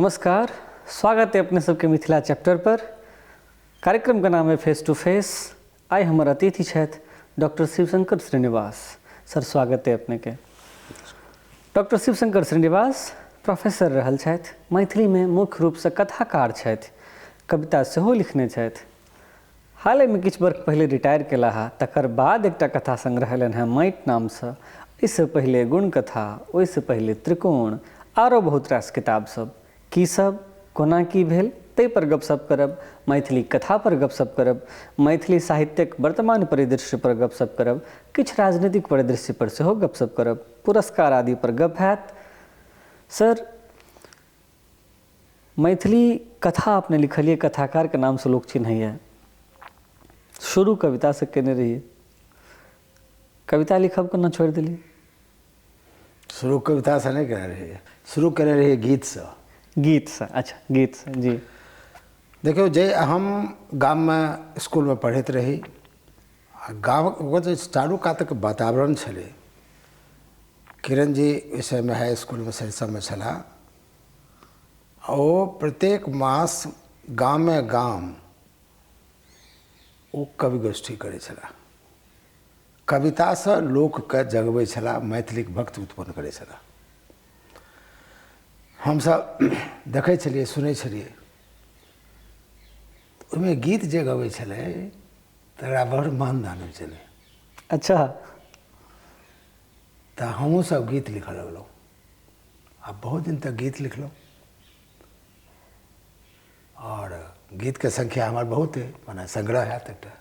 नमस्कार, स्वागत है अपने सबके मिथिला चैप्टर पर। कार्यक्रम का नाम है फेस टू फेस। आइ हमर अतिथि छथि डॉक्टर शिवशंकर श्रीनिवास। सर स्वागत है अपने के। डॉक्टर शिवशंकर श्रीनिवास प्रोफेसर रहल छथि, मैथिली में मुख्य रूप से कथाकार छथि, कविता सेहो लिखने छथि। हाल में किछु वर्ष पहले रिटायर केला हा, तकर बाद एकटा कथा संग्रह एलनि हैं माटि नाम से। इससे पहले गुण कथा, ओहिसँ पहले त्रिकोण, आरो बहुत रास किताब सब। की सब कोना की भेल ताहि पर गपशप करब, मैथिली कथा पर गपशप करब, मैथिली साहित्यक वर्तमान परिदृश्य पर गपशप करब, किछु राजनीतिक परिदृश्य पर सेहो गपशप करब, पुरस्कार आदि पर गप हैत। सर, मैथिली कथा अपने लिखलिए, कथाकार के नाम से लोग चिन्हैया। शुरू कविता से केने रहिए, कविता लिखब केना छोड़ि देलिए? शुरू कविता से नहीं करे रहिए, शुरू करे रहिए गीत से। गीत से? अच्छा, गीत से। जी देखियो, जे हम गाम में स्कूल में पढ़ैत रही, गाँव जो चारू कातक वातावरण छलै, किरण जी विषय में हाई स्कूल में सरिसब में छला, ओ प्रत्येक मास गाम में गाम ओ कवि गोष्ठी करै छला, कविता से लोक के जगबै छला, मैथिलीक भक्त उत्पन्न करै छला। हम सब देखै छलिए, सुनै छलिए, ओहिमे गीत जे गबै छलै तकरा बड़ मानदान होइ छलै। अच्छा, तऽ हमहूँ सब गीत लिखऽ लगलहुँ। आ बहुत दिन तक गीत लिखलहुँ और गीत के संख्या हमार बहुत है, माने संग्रह है एकटा।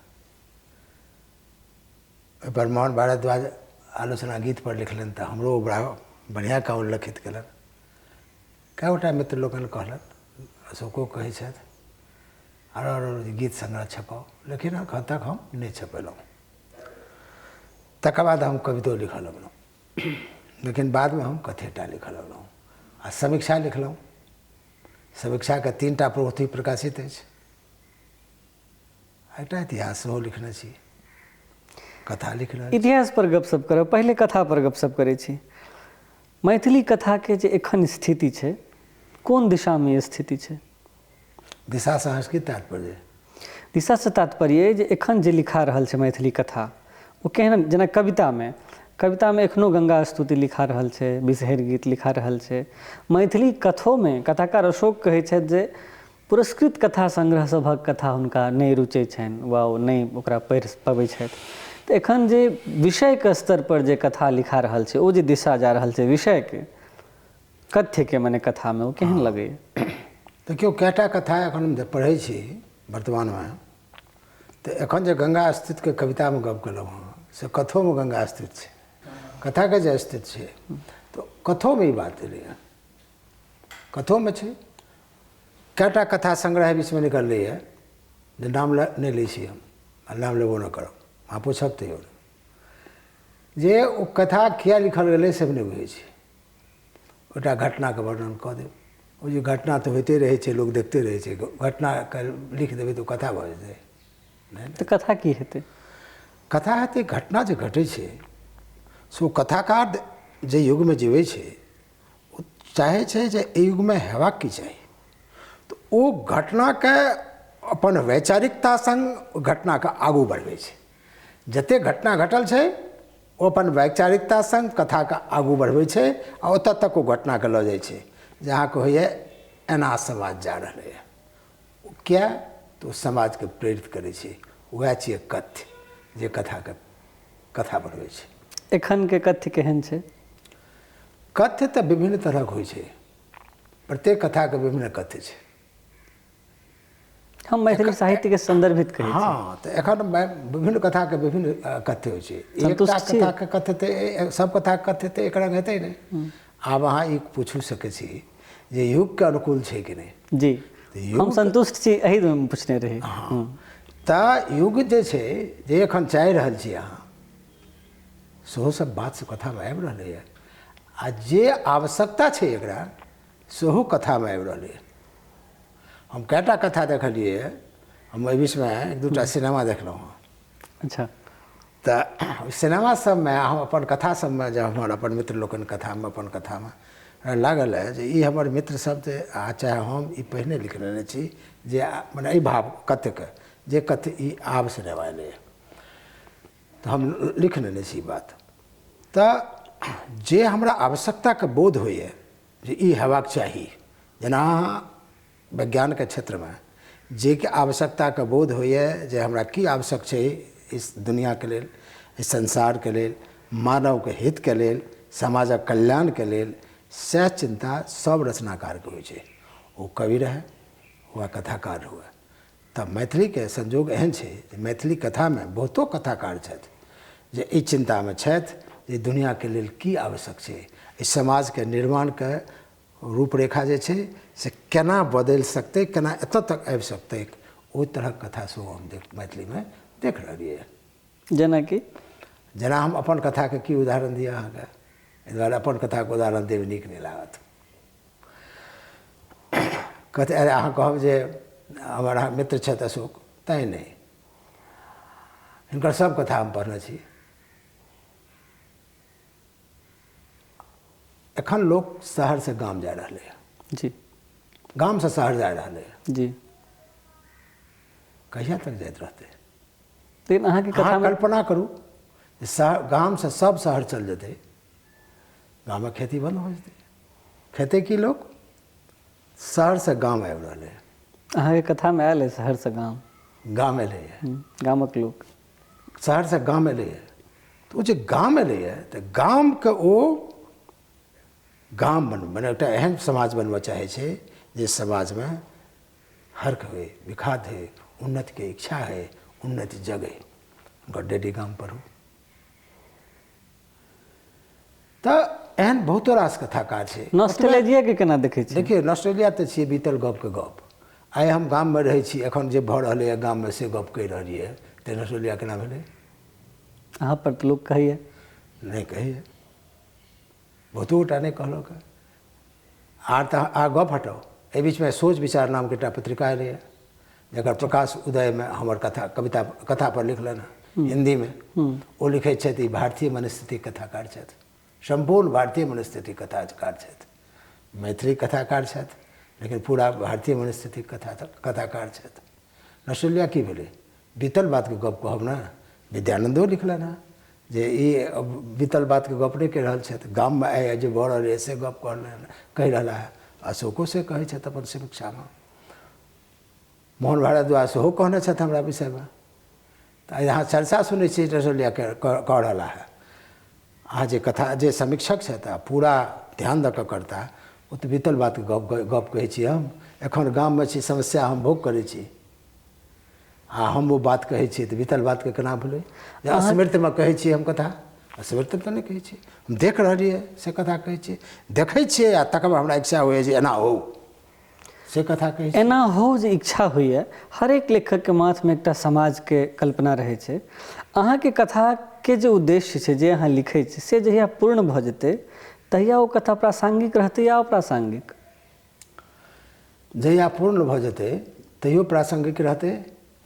ओहि पर मोहन भारद्वाज आलोचना गीत पर लिखलनि तऽ हमरो बड़ा बढ़िआँ काम उल्लेखित कयलनि। कए गोटा मित्र लोकनि कहलनि, अशोको कहै छथि, आरो गीत संग्रह छपाउ, लेकिन एखन तक हम नहि छपेलहुँ। तकर बाद हम कवितो लिखऽ लगलहुँ, लेकिन बादमे हम कथेटा लिखऽ लगलहुँ आ समीक्षा लिखलहुँ। समीक्षा के 3टा प्रवृत्ति प्रकाशित अछि। एकटा इतिहास सेहो लिखने छी, कथा लिख रहल छी। इतिहास पर गपशप करब, पहले कथा पर गपशप करै छी। मैथिली कथा के जे एखन स्थिति छै, कोन दिशा में स्थिति छै? दिशा से अहाँके तात्पर्य? दिशा से तात्पर्य जे एखन जे लिखा रहल छै मैथिली कथा, ओ केहन, जेना कविता में एखनो गंगा स्तुति लिखा रहल छै, बिषहरि गीत लिखा रहल छै। मैथिली कथो में कथाकार अशोक कहै छथि जे पुरस्कृत कथा संग्रह सभक कथा हुनका नहि रुचै छनि, वा ओ नहि ओकरा पढ़ि पबै छथि। तऽ एखन जे विषय के स्तर पर जे कथा लिखा रहल छै, ओ जे दिशा जा रहल छै विषय के, कथ्य के मने कथा में, ओ केहन लगैए? देखियौ, कएटा कथा एखन हम पढ़ै छी वर्तमान में, तऽ एखन जे गंगा स्थित के कविता में गप केलहुँ हँ, से कथो में गंगा स्थित छै। कथा के जे स्थित छै, तो कथो में ई बात एलैए। कथो में छै, कएटा कथा संग्रह बीच में निकललैए, जे नाम नहि लै छी हम, आ नाम लेबो नहि करब, अहाँ पूछब तैयो जे ओ कथा किया लिखल गेलै से नहि बुझै छी। ओटा घटना के वर्णन कऽ देब, ओ जे घटना तऽ होइते रहै छै, लोक देखते रहै छै, घटना के लिख देबै तऽ ओ कथा भऽ जेतै। नहि तऽ कथा की हेतै? कथा हेतै घटना जे घटै छै, सो कथाकार जे युग में जीवै छै, ओ चाहै छै जे एहि युग में हेबाक की चाही। तऽ ओ घटना के अपन वैचारिकता संग घटना के आगू बढ़बै छै। जते घटना घटल छै, ओ अपन वैचारिकता संग कथा के आगू बढ़बै छै, आ ओतऽ तक ओ घटना के लऽ जाइ छै जहाँ के होइए एना समाज जा रहलै है। किया तऽ ओ समाज के प्रेरित करै छै। वएह छियै कथ्य, जे कथा बढ़बै छै। एखन के कथ्य केहन छै? कथ्य तऽ विभिन्न तरहक होइ छै, प्रत्येक कथा के विभिन्न कथ्य छै। हम मैथिली साहित्य के संदर्भित कहै छी। हाँ, तऽ एखन विभिन्न कथा के विभिन्न कथ्य होइ छै। एकटा कथा के कथ्य तऽ सब कथा के कथ्य तऽ एक रंग हेतै नहि। आब अहाँ ई पूछ सकै छी जे युग के अनुकूल छै कि नहि। जी, हम संतुष्ट छी, एहि में पूछने रही। तऽ युग जे छै, जे एखन चाहि रहल छी अहाँ, सेहो सब बात से कथा में आबि रहलैए। आ जे आवश्यकता छै एकरा, सेहो कथा में आबि रहलैए। हम कएटा कथा देखलिए, हम एहि बीच में 1-2टा सिनेमा देखलहुँ हँ। अच्छा, तऽ सिनेमा सब में हम अपन कथा सब में, जब हमर अपन मित्र लोकनि कथा में अपन कथा में लागल है जे ई हमर मित्र सब आ चाहे हम ई पहिने लिख लेने छी जे मने ई भाव कतेक जे कते ई आब से रहबा ले तो हम लिख लेने छी बात तो जे हमरा आवश्यकता के बोध होइए जे ई हेबाक चाही जेना विज्ञान के क्षेत्र में जे के आवश्यकता के बोध होइए जे हमरा की आवश्यक छै इस दुनिया के लेल इस संसार के लेल मानव के हित के लेल समाजक कल्याण के लेल से चिंता सब रचनाकार के होइ छै ओ कवि रहे हुआ कथाकार हुआ तब मैथिली के संजोग एहन छै जे मैथिली कथा में बहुतो कथाकार छथि जे ई चिंता में छथि जे दुनिया के लेल की आवश्यक छै इस समाज के निर्माण के रूपरेखा जे छै से केना बदलि सकतै केना एतऽ तक आबि सकतै ओहि तरहक कथा सेहो हम मैथिली में देख रहलियै जेना हम अपन कथा के की उदाहरण दिअ अहाँके एहि दुआरे अपन कथा के उदाहरण देब नीक नहि लागत कहते अरे अहाँ कहब जे हमर मित्र छथि अशोक तैँ नहि हिनकर सब कथा हम पढ़ने छी एखन लोग शहर से गाम जा रहे हैं जी गाम से शहर जा रहे हैं जी कहिया तक जाइत रहते लेकिन अहाँ की कथा में कल्पना करू शहर गाम से सब शहर चल जेते गाम में खेती बंद हो जेते खेते की लोग शहर से गाम आबि रहे हैं अहाँ के कथा में आयल है शहर से गाम गाम एले है गामक लोग शहर से गाम एले है तो जे गाम एले है तो गाम के ओ गाम बने एक एहन समाज बनबा चाहे छे जे समाज में हर्क हो विखाद है उन्नति के इच्छा है उन्नति जगे गड्डेडी गाम पर हो तो एहन बहुत रास कथाकार छे नॉस्टैल्जिया के केना देखे छी देखिए नॉस्टैल्जिया तो छे बीतल गप के गप आइ हम गाम में रहे छी एखन जे भ रहले है गाम में से गप कहि रहलिए ते नॉस्टैल्जिया केना भेले अहाँ पर तो लोग कहिए नहीं कहिए बहुतो गोटा नहीं कहलक आ गप हटाओ ए बीच में सोच विचार नाम के पत्रिका एलै जकर प्रकाश उदय में हमर कथा पर लिखलन हिंदी में वो लिखे छथि भारतीय मनस्थिति कथाकार छथि संपूर्ण भारतीय मनस्थिति कथाकार छथि मैथिली कथाकार छथि लेकिन पूरा भारतीय मनस्थिति कथाकार छथि नॉस्टैल्जिया की भेलै बीतल बात के गप कहब ना विद्यानंदो लिखलन हँ जे ई बीतल बात के गप नहीं कहि रहल छथि गाम में आइ जे भऽ रहल से गप कहि रहला है अशोको से कहै छथि अपन समीक्षा में मोहन भारद्वाज सेहो कहने छथि हमरा विषय में तो यहाँ चर्चा सुनै छी नॉस्टैल्जिया कह रहला है अहाँ जे कथा जे समीक्षक छथि आ पूरा ध्यान दऽ कऽ करता ओ तऽ बीतल बात के गप कहै छी हम एखन गाम में छी समस्या हम भोग करै छी आ हम वो बात कहै छी तऽ बीतल बात के केना भूलै स्मृति में कहै छी हम कथा स्मृति तो नहीं कहै छी हम देख रहलियै से कथा कहै छी देखै छियै आ तकर बाद हमरा इच्छा होइए जे एना हो से कथा कहै छी एना हो जे इच्छा होइए हरेक लेखक के माथ में एकटा समाज के कल्पना रहै छै अहाँ के कथा के जे उद्देश्य छै जे अहाँ लिखै छी से जहिया पूर्ण भऽ जेतै तहिया ओ कथा प्रासंगिक रहतै या अप्रासंगिक जहिया पूर्ण भऽ जेतै तैयो प्रासंगिक रहतै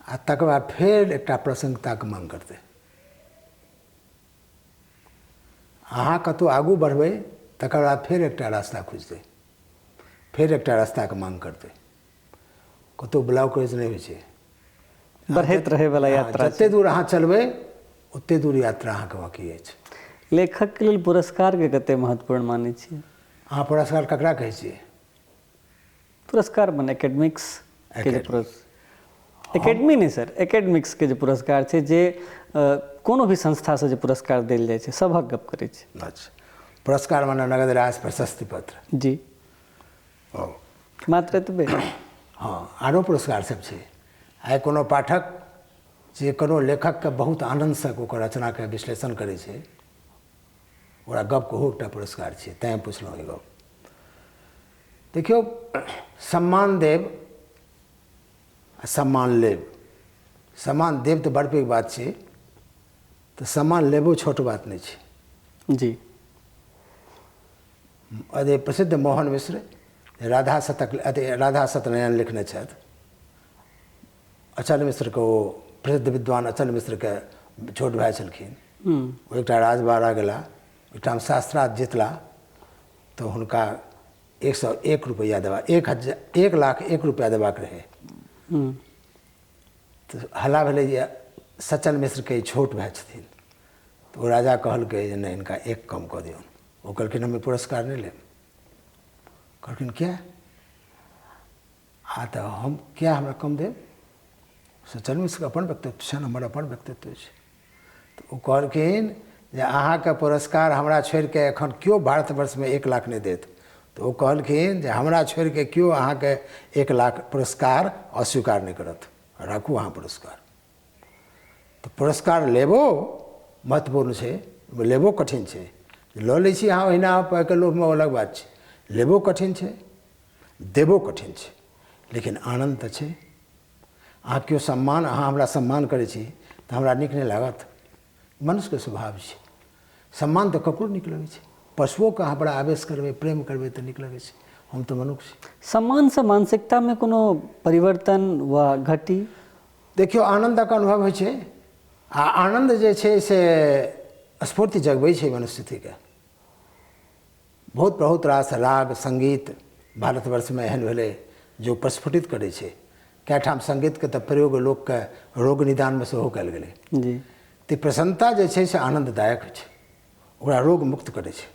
आ तकर बाद फेर एकटा प्रासंगिकता के मांग करतै अहाँ कतौ आगू बढ़बै तकर बाद फेर एकटा रास्ता खुजतै फेर एकटा रास्ता के मांग करतै कतौ ब्लॉकेज नहीं होइ छै बढ़ैत रहै वाला यात्रा जते दूर अहाँ चलबै ओते दूर यात्रा अहाँके बाकी अछि लेखक के लेल पुरस्कार के कते महत्वपूर्ण मानै छियै अहाँ पुरस्कार ककरा कहै छियै पुरस्कार मने एकेडमिक्स के जे एकेडमी नहीं सर एकेडमिक्स के जे पुरस्कार छै जे कोनो भी संस्था से जे पुरस्कार देल जाइ छै सभक गप करै छै अच्छा पुरस्कार माने नगद राशि प्रशस्ति पत्र जी मात्र एतबे हाँ आरो पुरस्कार सब छै आइ कोनो पाठक जे कोनो लेखक के बहुत आनंद से ओकर रचना के विश्लेषण करै छै ओकरा गप कहू एकटा पुरस्कार छै तैँ पुछलहुँ ई गप देखियौ सम्मान देब आ सम्मान लेब सम्मान देब तऽ बड़ पैघ बात छै तऽ सम्मान लेबो छोट बात नहीं छै जी अरे प्रसिद्ध मोहन मिश्र राधा सत्यनारायण लिखने छथि अचल मिश्र के ओ प्रसिद्ध विद्वान अचल मिश्र के छोट भाई छलखिन ओ एकटा राजबाड़ा गेला ओहिठाम शास्त्रार्थ जितला तऽ हुनका 101 रुपया देवा 1,01 रुपया देबाक रहे। तो हल्ला भेलै जे सचल मिश्रके छोट भाइ छथिन, तो राजा कहलकै जे नहीं इनका 1 कम कऽ दियौन। वो कहलखिन हम पुरस्कार नहीं लेब। कहलखिन क्या? तो हम क्या हमरा कम देब? सचल मिश्रके अपन व्यक्तित्व छनि, हमर अपन व्यक्तित्व छै। तो वो कहलखिन जे अहाँके पुरस्कार हमरा छोड़िके एखन केओ भारतवर्षमे 1 लाख नहीं देत। तो वो कहलखिन जे हमरा छोड़िके केओ अहाँके 1 लाख पुरस्कार अस्वीकार नहीं करत, राखू अहाँ पुरस्कार। तो पुरस्कार लेबो महत्वपूर्ण छै, लेबो कठिन छै। लऽ लै छी अहाँ ओहिना पाइके लोभमे अलग बात छै, लेबो कठिन छै, देबो कठिन छै, लेकिन आनन्द तऽ छै। अहाँ केओ सम्मान, अहाँ हमरा सम्मान करै छी तऽ हमरा नीक नहि लागत, मनुष्यके स्वभाव छै। सम्मान तऽ ककरो नीक लगै छै, पशुओके अहाँ बड़ा आवेश करबै, प्रेम करबै तऽ नीक लगै छै। हम तऽ मनुष्य छी। सम्मानसँ मानसिकतामे कोनो परिवर्तन वा घटी? देखियौ, आनन्दक अनुभव होइ छै, आ आनन्द जे छै से स्फूर्ति जगबै छै मनस्थितिके। बहुत रास राग संगीत भारतवर्षमे एहन भेलै जो प्रस्फुटित करै छै। कए ठाम संगीतके तऽ प्रयोग लोकके रोग निदानमे सेहो कयल गेलै। जी। तऽ प्रसन्नता जे छै से आनन्ददायक होइ छै, ओकरा रोग मुक्त करै छै,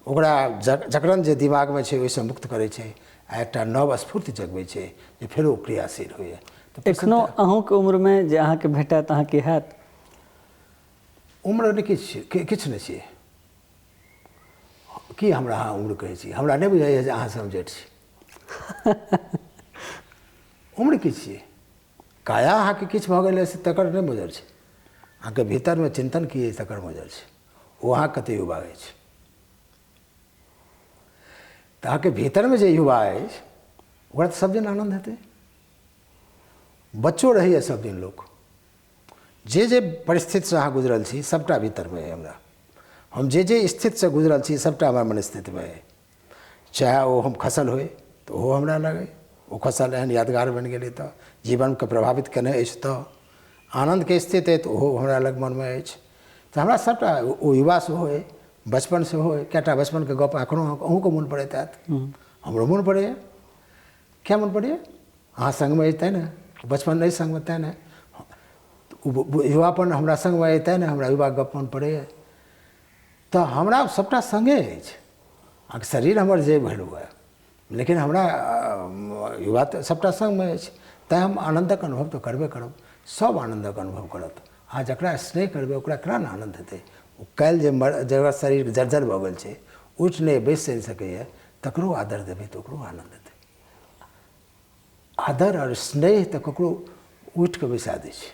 ओकरा जकरन जे दिमागमे छै ओहिसँ मुक्त करै छै, आ एकटा नव स्फूर्ति जगबै छै जे फेरो क्रियाशील होइए। एखनो अहूँके उम्रमे जे अहाँके भेटत अहाँके हैत? उम्र नहि किछु नहि छियै। की हमरा अहाँ उम्र कहै छी? हमरा नहि बुझाइए जे अहाँ समझैत छी। उम्र की छियै? काया अहाँके किछु भऽ गेलै से तकर नहि बुझल छै, अहाँके भीतरमे चिन्तन की अछि तकर बुझल छै। ओ अहाँ कतेक युवा अछि, तऽ अहाँके भीतरमे जे युवा अछि ओकरा तऽ सब दिन आनन्द हेतै। बच्चो रहैए सब दिन लोक, जे परिस्थितिसँ अहाँ गुजरल छी सबटा भीतरमे अइ हमरा। हम जे स्थितिसँ गुजरल छी सबटा हमर मनस्थितिमे अइ। चाहे ओ हम खसल होइ तऽ ओहो हमरा लगै, ओ खसल एहन यादगार बनि गेलै तऽ जीवनके प्रभावित केने अछि, तऽ आनन्दके स्थिति अइ तऽ ओहो हमरा लग मनमे अछि। तऽ हमरा सबटा ओ युवा सेहो अइ, बचपन सेहो अइ। कएटा बचपनके गप एखनो अहूँके मोन पड़ैत हैत, हमरो मोन पड़ैए। क्या मोन पड़ैए? अहाँ सङ्गमे अइ तैँ ने, बचपन नहि सङ्गमे तैँ ने, युवापन हमरा सङ्गमे अइ तैँ ने हमरा युवा गप मोन पड़ैए। तऽ हमरा सबटा सङ्गे अछि। अहाँके शरीर हमर जे भेल हुए, लेकिन हमरा युवा तऽ सबटा सङ्गमे अछि। तैँ हम आनन्दक अनुभव तऽ करबे करब, सब आनन्दक अनुभव करत। अहाँ जकरा स्नेह करबै ओकरा केना ने आनन्द हेतै? ओ काल्हि जकर शरीर जर्जर भऽ गेल छै, उठि नहि बैसि नहि सकैए, तकरो आदर देबै तऽ ओकरो आनन्द हेतै। आदर और स्नेह तऽ ककरो उठि कऽ बैसा दै छै।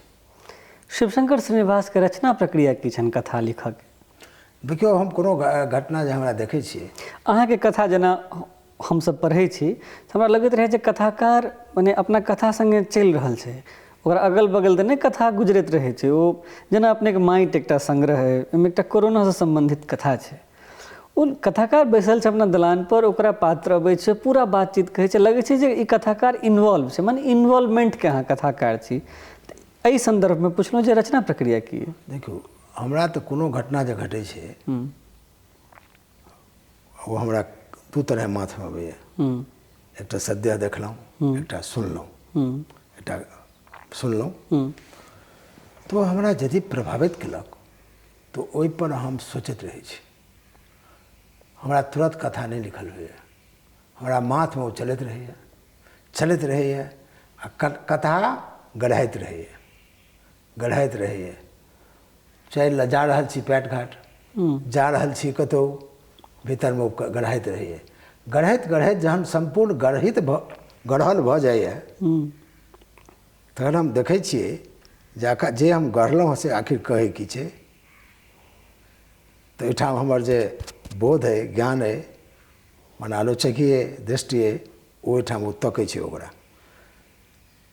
शिवशंकर श्रीनिवासके रचना प्रक्रिया की छनि कथा लिखऽके? देखियौ, हम कोनो घटना जे हमरा देखै छियै, अहाँके कथा जेना हमसब पढ़ै छी तऽ हमरा लगैत रहै जे कथाकार मने अपना कथा सङ्गे चलि रहल छै, ओकरा अगल बगल तऽ नहि कथा गुजरैत रहै छै। ओ जेना अपनेके माटि एकटा संग्रह अइ, ओहिमे एकटा कोरोनासँ सम्बन्धित कथा छै। ओ कथाकार बैसल छै अपना दलानपर, ओकरा पात्र अबै छै, पूरा बातचीत कहै छै, लगै छै जे ई कथाकार इन्वॉल्व छै, मने इन्वॉल्वमेंटके अहाँ कथाकार छी। एहि सन्दर्भमे पुछलहुँ जे रचना प्रक्रिया की अइ? देखियौ, हमरा तऽ कोनो घटना जे घटै छै ओ हमरा दू तरह माथमे अबैए। एकटा सद्य देखलहुँ, एकटा सुनलहुँ। एकटा सुनलहुँ तऽ हमरा यदि प्रभावित केलक तऽ ओहिपर हम सोचैत रहै छी। हमरा तुरंत कथा नहीं लिखल होइए, हमरा माथमे ओ चलैत रहैए आ कथा गढ़ैत रहैए। चाहे जा रहल छी पेट घाट, जा रहल छी कतहु, भीतरमे ओ गढ़ैत रहैए। गढ़ैत जहन सम्पूर्ण गढ़ल भऽ जाइए तखन हम देखै छियै जे हम गढ़लहुँ हँ से आखिर कहै की छै। तऽ ओहिठाम हमर जे बोध अइ, ज्ञान अइ, मने आलोचकीय दृष्टि अइ, ओहिठाम ओ तकै छै ओकरा।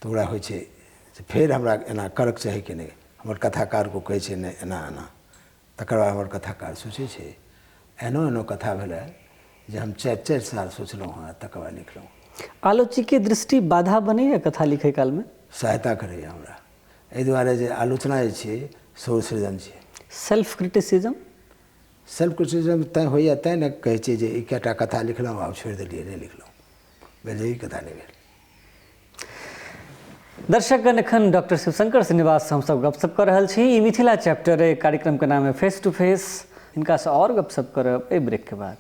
तऽ ओकरा होइ छै जे फेर हमरा एना करक चाही कि नहि। हमर कथाकार को कहै छै नहि एना एना, तकर बाद हमर कथाकार सोचै छै। एनो कथा भेलै जे हम 4 साल सोचलहुँ हँ, तकर बाद लिखलहुँ। आलोचकीय दृष्टि बाधा बनैए कथा लिखै कालमे? सहायता करैए हमरा, एहि दुआरे जे आलोचना जे छै सौर सृजन छै। Self criticism? सेल्फ क्रिटिसिज्म तैँ होइए तैँ ने कहै छियै जे ई कएटा कथा लिखलहुँ आब छोड़ि देलियै नहि लिखलहुँ भेल ई कथा नहि भेल। दर्शकगण एखन डॉक्टर शिवशंकर श्रीनिवास से हमसब गपशप कर रहल छी। ई मिथिला चैप्टर है, कार्यक्रम के नाम है फेस टू फेस। इनका से और गपशप करब ए ब्रेक के बाद।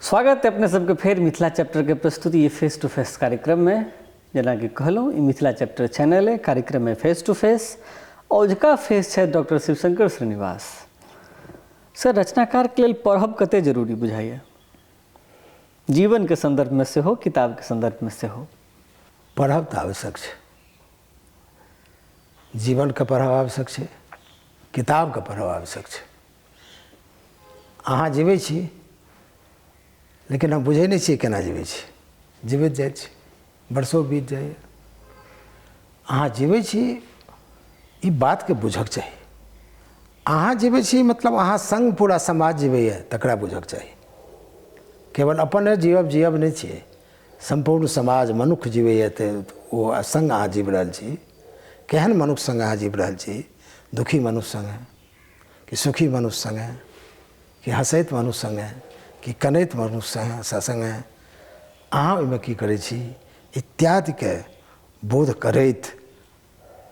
स्वागत है अपने सबके फेर मिथिला चैप्टर के प्रस्तुति ये फेस टू फेस कार्यक्रम में। जेना कि कहलहुँ, ई मिथिला चैप्टर चैनल है, कार्यक्रम है फेस टू फेस। औजका फेस है डॉक्टर शिवशंकर श्रीनिवास। सर, रचनाकार के लिए पढ़ब कते जरूरी बुझाइए? जीवन के संदर्भ में से हो, किताब के संदर्भ में से हो? पढ़ब तऽ आवश्यक छै, जीवन के पढ़ब आवश्यक छै, किताब के पढ़ब आवश्यक छै। अहाँ जीवै छी लेकिन हम बुझै नहि छियै केना जीवै छी, जीवैत जाइ छी, वर्षों बीत जाइए। अहाँ जीवै छी ई बातके बुझक चाही। अहाँ जीवै छी मतलब अहाँ संग पूरा समाज जीवैए तकरा बुझक चाही। केवल अपन जीवब नहि छियै, संपूर्ण समाज मनुष्य जीवैए तऽ ओ संग अहाँ जीव रहल छी। केहन मनुष्य संग अहाँ जीव रहल छी? दुखी मनुष्य संगे कि सुखी मनुष्य संगे कि हँसैत मनुष्य संगे कि कनैत मनुष्य संगे अहाँ ओहिमे की करै छी इत्यादिके बोध करैत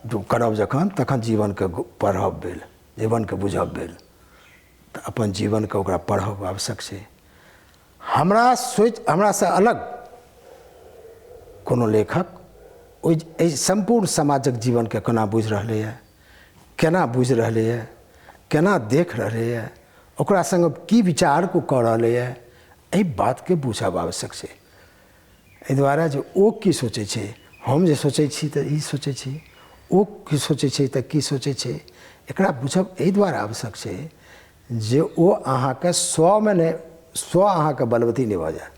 जो करब जखन, तखन जीवनके पढ़ब भेल, जीवनके बुझब भेल। तऽ अपन जीवनके ओकरा पढ़ब आवश्यक छै। हमरासँ अलग कोनो लेखक ओहि संपूर्ण समाजक जीवनके केना बुझि रहलैए, केना बुझि रहलैए, केना देख रहलैए, ओकरा संग की विचार को कऽ रहलैए, एहि बातके बुझब आवश्यक छै। एहि दुआरे जे ओ की सोचै छै, हम जे सोचै छी तऽ ई सोचै छी, ओ की सोचै छै तऽ की सोचै छै, एकरा बुझब एहि दुआरे आवश्यक छै जे ओ अहाँके स्वमे नहि, स्व अहाँके बलवती नहि भऽ जाय।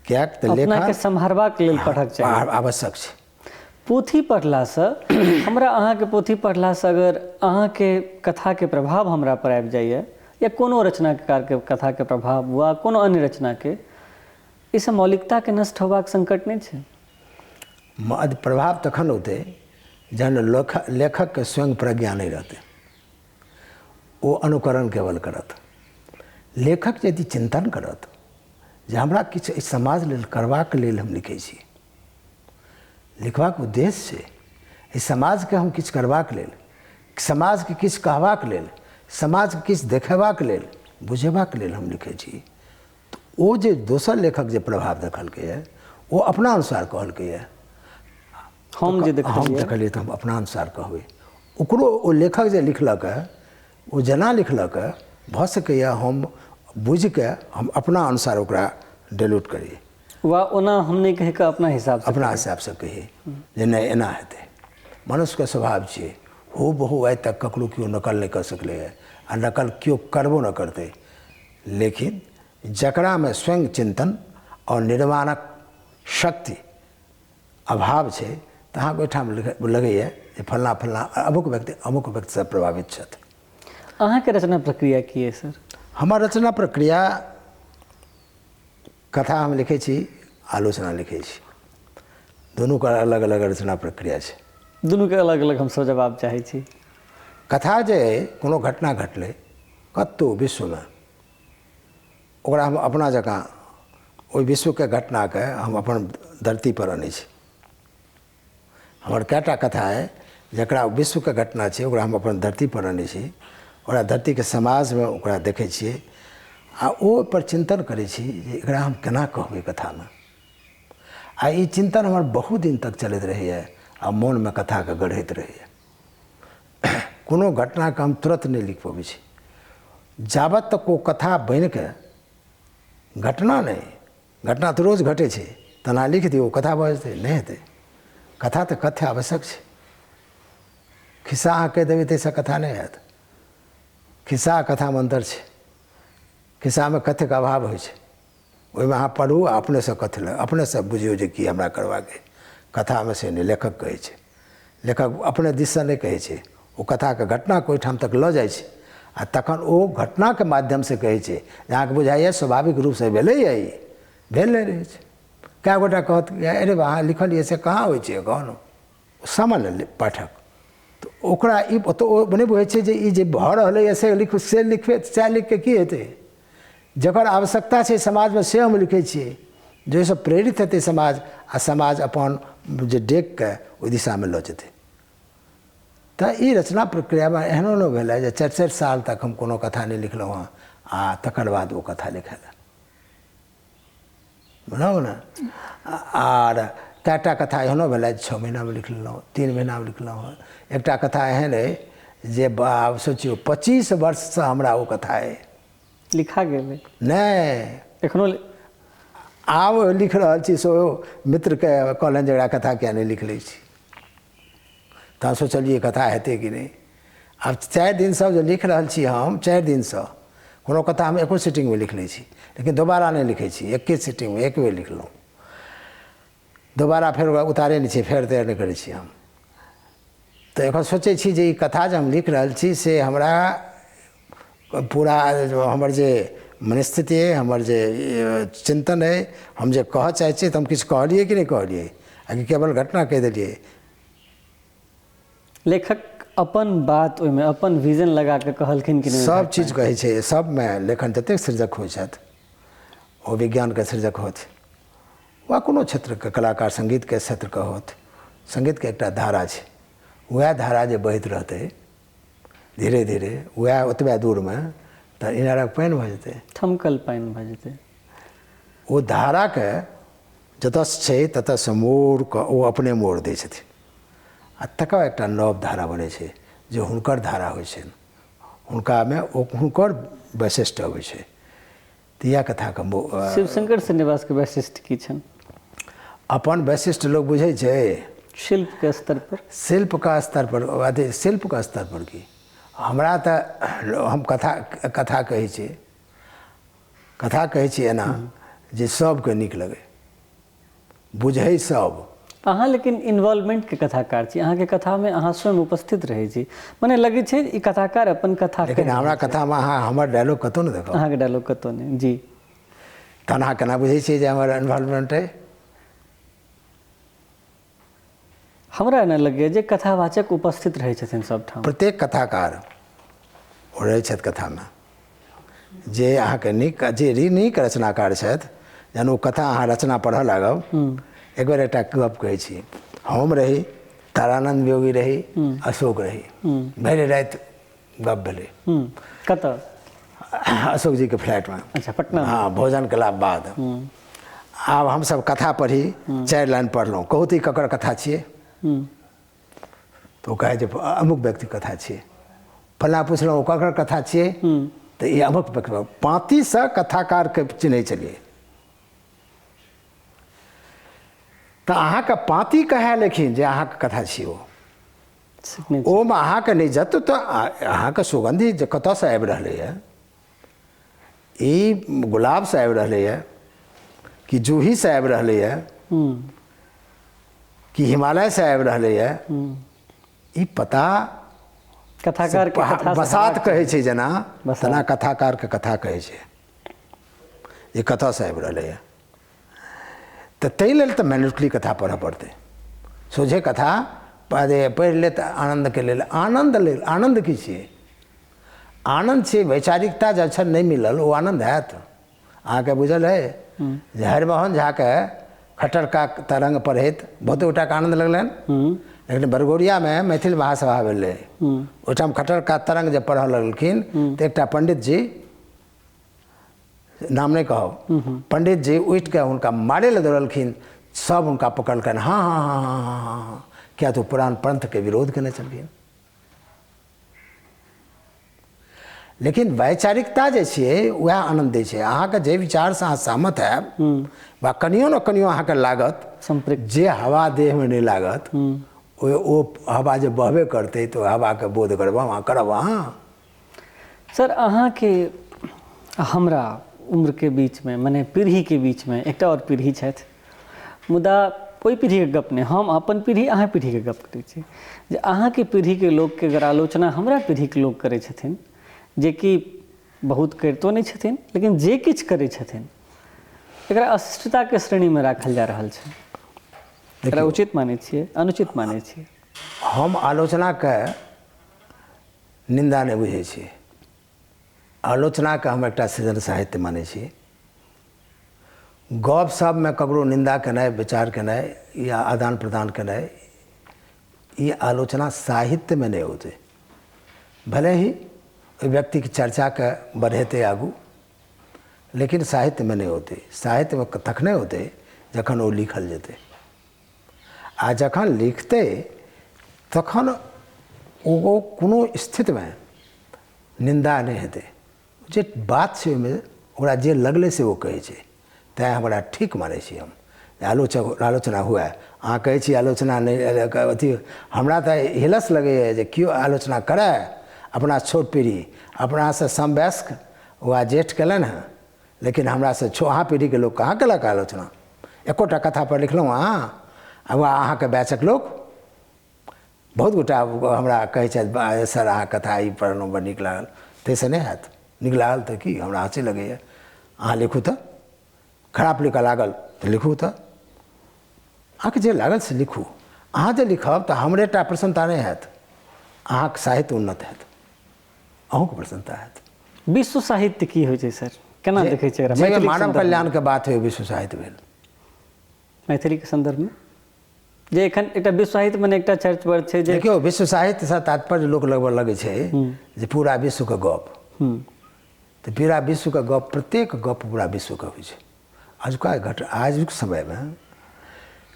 किएक तऽ अपनाके सम्हारबाक लेल पढ़क चाही, आवश्यक छै। पोथी पढ़लासँ हमरा अहाँके पोथी पढ़लासँ अगर अहाँके कथाके प्रभाव हमरा पर आबि जाइए या कोनो रचनाकारके कथाके प्रभाव वा कोनो अन्य रचनाके, ईसँ मौलिकताके नष्ट होबाक संकट नहि छै? प्रभाव तखन होतै जहन लेखकके स्वयं प्रज्ञा नहि रहतै, ओ अनुकरण केवल करत। लेखक यदि चिंतन करत जे हमरा किछु एहि समाज लेल करबाक लेल हम लिखै छी, लिखबाक उद्देश्य छै एहि समाजके हम किछु करबाक लेल, समाजके किछु कहबाक लेल, समाजके किछु देखेबाक लेल, बुझेबाक लेल हम लिखै छी। तऽ ओ जे दोसर लेखक जे प्रभाव देखलकैए ओ अपना अनुसार कहलकैए, हम देखलिए तऽ हम अपना अनुसार कहबै। ओकरो ओ लेखक जे लिखलक ओ जेना लिखलक भऽ सकैए हम बुझिके हम अपना अनुसार ओकरा डिल्यूट करिए, वा ओना हम नहीं कहि कऽ अपना हिसाबसँ कहिए जे नहि एना हेतै। मनुष्यके स्वभाव छियै, हूबहू आइ तक ककरो केओ नकल नहि कऽ सकलैए आ नकल केओ करबो नहि करतै। लेकिन जकरामे स्वयं चिंतन और निर्माणक शक्ति अभाव छै तहाँ ओहिठाम लगैए जे फल्लाँ अमुक व्यक्तिसँ प्रभावित छथि। अहाँके रचना प्रक्रिया की है सर? हमर रचना प्रक्रिया, कथा हम लिखै छी, आलोचना लिखै छी, दुनूके अलग अलग रचना प्रक्रिया छै। दुनूके अलग अलग हमसब जवाब चाहै छी। कथा जे कोनो घटना घटलै कतहु विश्वमे, ओकरा हम अपना जकाँ ओहि विश्वके घटनाके हम अपन धरती पर आनै छी। हमर कएटा कथा है जकरा विश्वके घटना छै ओकरा हम अपन धरती पर आनै छी, ओकरा धरतीके समाजमे ओकरा देखै छियै आ ओहिपर चिंतन करै छी जे एकरा हम केना कहबै कथामे। आ ई चिंतन हमर बहुत दिन तक चलैत रहैए आ मोनमे कथाके गढ़ैत रहैए। कोनो घटनाके हम तुरंत नहीं लिख पबै छी, जाबत तक वो कथा बन के घटना नहीं, घटना तो रोज घटे छे, तना लिख दियो कथा भऽ जेतै नहीं हेतै। कथा तो कथ्य आवश्यक है। खिस्सा अहाँ कहि देबै ताहिसँ कथा नहीं हैत। खिस्सा कथा में अंतर है। खिस्सा में कथ्य के अभाव होइ छै, ओहिमे अहाँ पढ़ू आ अपने से कथ्य लग अपने से बुझियौ जे की हमरा करबाक है। कथा में से नहीं, लेखक कहै छै, लेखक अपने दिस से नहीं कहै छै, ओ कथा के घटना के ओहिठाम तक लऽ जाइ छै आ तखन ओ घटना के माध्यम से कहै छै जे अहाँके बुझाइए स्वाभाविक रूप से भेलैए, ई भेल नहीं रहै छै। कए गोटा कहत अरे अहाँ लिखलिए से कहाँ होइ छै कहनो, सामान्य पाठक तो ओकरा ई तो ओ नहीं बुझै छै जे ई जे भऽ रहलैए से लिखबे सएह लिख के की हेतै। जकर आवश्यकता छै समाज में से हम लिखै छियै, जाहिसँ प्रेरित हेतै समाज आ समाज अपन जे डेक के ओहि दिशा में लऽ जेतै। तऽ ई रचना प्रक्रिया में एहनो नहि भेलै जे 4-4 साल तक हम कोनो कथा नहीं लिखलहुँ हँ आ तकर बाद वो कथा लिखल बुझलहुँ ने। आर कएटा कथा एहनो भेलै 6 महीना में लिख लेलहुँ, 3 महीना में लिखलहुँ हँ। एकटा कथा एहन अइ जे आब सोचियौ 25 वर्ष से हमरा वो कथा अइ लिखा गेलै नहीं, एखनो आब लिख रहल छी। सो मित्र के कहलनि जे एकरा कथा किया नहीं लिख लै छी, तऽ सोचलिए कथा हेतै कि नहीं। आब 4 दिन से जो लिख रहल छी हम, 4 दिन से कोनो कथा हम एको सीटिंग में लिख लै छी, लेकिन दोबारा नहीं लिखै छी। एके सीटिंग में एक बेर लिखलहुँ, दोबारा फिर उतारे नहीं छी, फेर तैयार नहीं करै छी हम। तो एखन सोचै छी जे ई कथा जे हम लिख रहल छी से हमरा पूरा हमर जे मनस्थिति है, हमर जे चिंतन है, हम जे कह चाहै छी तऽ हम किछु कहलिए कि नहीं कहलिए, आ कि केवल घटना कहि देलिए। लेखक अपन बात ओहिमे अपन विजन लगा के कहलखिन कि नहीं? सब चीज कहै छै, सब में लेखन जतेक सृजक होइ छथि ओ विज्ञान के सृजक होथि वा कोनो क्षेत्र के कलाकार, संगीत के क्षेत्र के होथि। संगीत के एकटा धारा छै, वएह धारा जे बहैत रहतै धीरे धीरे वएह ओतबे दूर में तऽ इनारक पानि भऽ जेतै, थमकल पानि भऽ जेतै। ओ धारा के जतऽ छै ततऽ मोड़ कऽ ओ अपने मोड़ दै छथिन आ तकर एकटा नव धारा बनै छै जे हुनकर धारा होइ छनि, हुनका में हुनकर वैशिष्ट अबै छै। तऽ इएह कथा के शिवशंकर श्रीनिवास के वैशिष्ट की छनि? अपन वैशिष्ट लोग बुझै छै शिल्प के स्तर पर, शिल्प का स्तर पर, अथी शिल्प का स्तर पर की हमरा तऽ हम कथा कहै छी, कथा कहै छी एना जे सबके नीक लगे, बुझै सब। अहाँ लेकिन इन्वॉल्वमेंट के कथाकार छी, अहाँ के कथा में अहाँ स्वयं उपस्थित रहै छी, मने लगे छै ई कथाकार अपन कथा। लेकिन हमरा कथा में अहाँ हमर डायलॉग कतौ नहीं देखब, अहाँ के डायलॉग कतौ नहीं जी। तहन अहाँ केना बुझै छियै जे हमर इन्वॉल्वमेंट है? हमरा एना लगैए जे कथावाचक उपस्थित रहै छथिन सब ठाम। प्रत्येक कथाकार ओ रहै छथि कथा में, जे अहाँके नीक जे नीक रचनाकार छथि, जहन ओ कथा अहाँ रचना पढ़ऽ लागब, एक बेर एकटा गप कहै छी, हम रही, तारानंद योगी रही, अशोक रही, भरि राति गप भेलै। कतऽ? अशोक जी के फ्लैट में। अच्छा, पटना में? हाँ, भोजन केला बाद। आब हमसब कथा पढ़ी, 4 लाइन पढ़लहुँ, कहू तऽ ई ककर कथा छियै? तो कहे जे अमुक व्यक्ति कथा छियै। फल्लाँ पुछलहुँ ककर कथा छियै? तऽ ई अमुक व्यक्ति। पाँतीसँ कथाकार के चिन्है छलियै। तऽ अहाँके पाँती कहै लेखिन जे अहाँके कथा छियै ओ में अहाँके नहीं जत तो अहाँके सुगंधी जे कतऽसँ आबि रहलैए, ई गुलाबसँ आबि रहलैए कि जूहीसँ आबि रहलैए कि हिमालयसँ आबि रहलैए, ई पता कथाकार के कथा बसात कहै छै, जेना तेना कथाकार के कथा कहै छै ये कतऽसँ आबि रहलैए। तऽ ताहि लेल तऽ मैन्युटली कथा पढ़ऽ पड़तै, सोझे कथा पढ़ि ले तऽ आनंदके लेल। आनंद की छियै? आनंद छियै वैचारिकता जब अक्षर नहीं मिलल ओ आनंद हैत? अहाँके बुझल है जे हरिमोहन झा के खट्टर का तरंग पढ़ैत बहुते गोटाके आनंद लगलनि, लेकिन बरगोरिया में मैथिल महासभा भेलै, ओहिठाम खट्टर का तरंग जब पढ़ऽ लगलखिन तऽ एकटा पंडित जी, नाम नहीं कहब, पंडित जी उठि के हुनका मारे लए दौड़लखिन, सब हुनका पकड़लखिन, हाँ हाँ हाँ हाँ हाँ हाँ, क्या तो पुरान पंथ के विरोध केने छलखिन। लेकिन वैचारिकता जे छियै वएह आनंद दै छै। अहाँके जे विचारसँ अहाँ सहमत हैब वा कनियो ने कनियो अहाँके लागत संप्रक्त जे हवा देहमे नहि लागत ओ हवा जे बहबे करतै तऽ ओ हवाके बोध करब अहाँ करब अहाँ। सर अहाँके हमरा उम्रके बीचमे मने पीढ़ीके बीचमे एकटा आओर पीढ़ी छथि, मुदा ओहि पीढ़ीके गप नहि, हम अपन पीढ़ी अहाँ पीढ़ीके गप करै छी। जे अहाँके पीढ़ीके लोकके अगर आलोचना हमरा पीढ़ीके लोक करै छथिन, जे कि बहुत करितो नहि छथिन लेकिन जे किछु करै छथिन एकरा अशिष्टताके श्रेणीमे राखल जा रहल छै, एकरा उचित मानै छियै अनुचित मानै छियै? हम आलोचनाके निंदा नहि बुझै छी, आलोचनाके हम एकटा सृजन साहित्य मानै छी। गप सपमे ककरो निंदा केनाइ, विचार केनाइ या आदान प्रदान केनाइ ई आलोचना साहित्यमे नहि होतै। भले ही ओहि व्यक्तिके चर्चाके बढ़ेतै आगू, लेकिन साहित्यमे नहि होतै। साहित्यमे तखने होतै जखन ओ लिखल जेतै, आ जखन लिखतै तखन ओ कोनो स्थितिमे निंदा नहि हेतै। जे बात छै ओहिमे ओकरा जे लगलै से ओ कहै छै, तैँ हमरा ठीक मानै छी हम। आलोचना हुए, अहाँ कहै छी आलोचना नहि अथी, हमरा तऽ हिलस लगैए जे केओ आलोचना करय अपना छोट पीढ़ी, अपनासँ समवयस्क वा ज्येष्ठ कयलनि हँ, लेकिन हमरासँ अहाँ पीढ़ीके लोक कहाँ कयलक आलोचना? एकोटा कथापर लिखलहुँ अहाँ वा अहाँके बैचक लोक? बहुत गोटा हमरा कहै छथि सर अहाँ कथा ई पढ़लहुँ बड़ नीक लागल। ताहिसँ नहि हैत, नीक लागल तऽ की, हमरा हँसी लगैए। अहाँ लिखू तऽ, खराब लिखऽ लागल तऽ लिखू तऽ, अहाँके जे लागल से लिखू। अहाँ जे लिखब तऽ हमरे टा प्रसन्नता नहि हैत, अहाँके साहित्य उन्नत हैत, अहूँके प्रसन्नता हैत। विश्व साहित्य की होइ छै सर, केना देखै छै एकरा? जे मानव कल्याणके बात होइ विश्व साहित्य भेल। मैथिलीके सन्दर्भमे जे एखन एकटा विश्व साहित्य मने एकटा चर्च वर्ड छै जे देखियौ विश्व साहित्यसँ तात्पर्य लोक लगभग लगै छै जे पूरा विश्वके गप, तऽ पूरा विश्वके गप, प्रत्येक गप पूरा विश्वके होइ छै। आजुक समयमे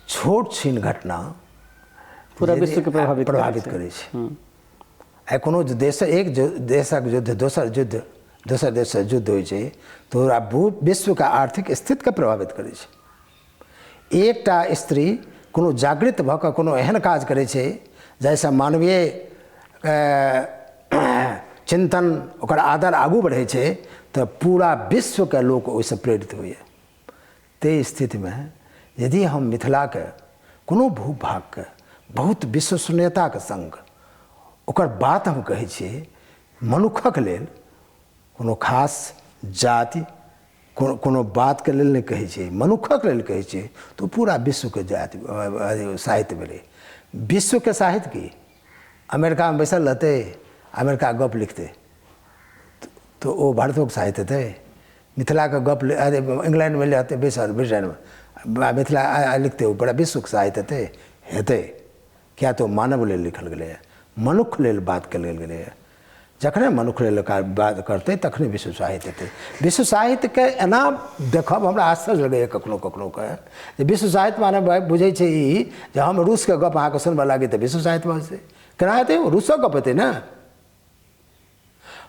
छोट छीन घटना पूरा विश्वके प्रभावित करै छै। आइ कोनो देश, एक देशक युद्ध दोसर देशसँ युद्ध होइ छै तऽ पूरा विश्वके आर्थिक स्थितिके प्रभावित करै छै। एकटा स्त्री कोनो जागृत भऽ कऽ कोनो एहन काज करै छै जाहिसँ मानवीय चिन्तन ओकर आदर आगू बढ़ै छै तऽ पूरा विश्वके लोक ओहिसँ प्रेरित होइए। ताहि स्थितिमे यदि हम मिथिलाके कोनो भूभागके बहुत विश्वसनीयताके सङ्ग ओकर बात हम कहै छियै, मनुखक लेल कोनो खास जाति कोनो बातके लेल नहि कहै छियै, मनुखक लेल कहै छियै, तऽ पूरा विश्वके जाति साहित्य भेलै। विश्वके साहित्य की अमेरिकामे बैसल रहतै, अमेरिका गप लिखतै तऽ ओ भारतोके साहित्य हेतै? मिथिलाके गप इंग्लैंडमे रहतै बैसल, ब्रिटेनमे मिथिला लिखतै, ओ पूरा विश्वके साहित्य हेतै? किया तऽ ओ मानव लेल लिखल गेलैए, मनुख लेल बात कयल गेलैए। जखने मनुख लेल बात करतै तखने विश्व साहित्य हेतै। विश्व साहित्यके एना देखब हमरा आश्चर्य लगैए कखनो कखनोके, जे विश्व साहित्य माने बुझै छै ई जे हम रूसके गप अहाँके सुनबऽ लागी तऽ विश्व साहित्य बजतै। केना हेतै? रूसक गप हेतै ने।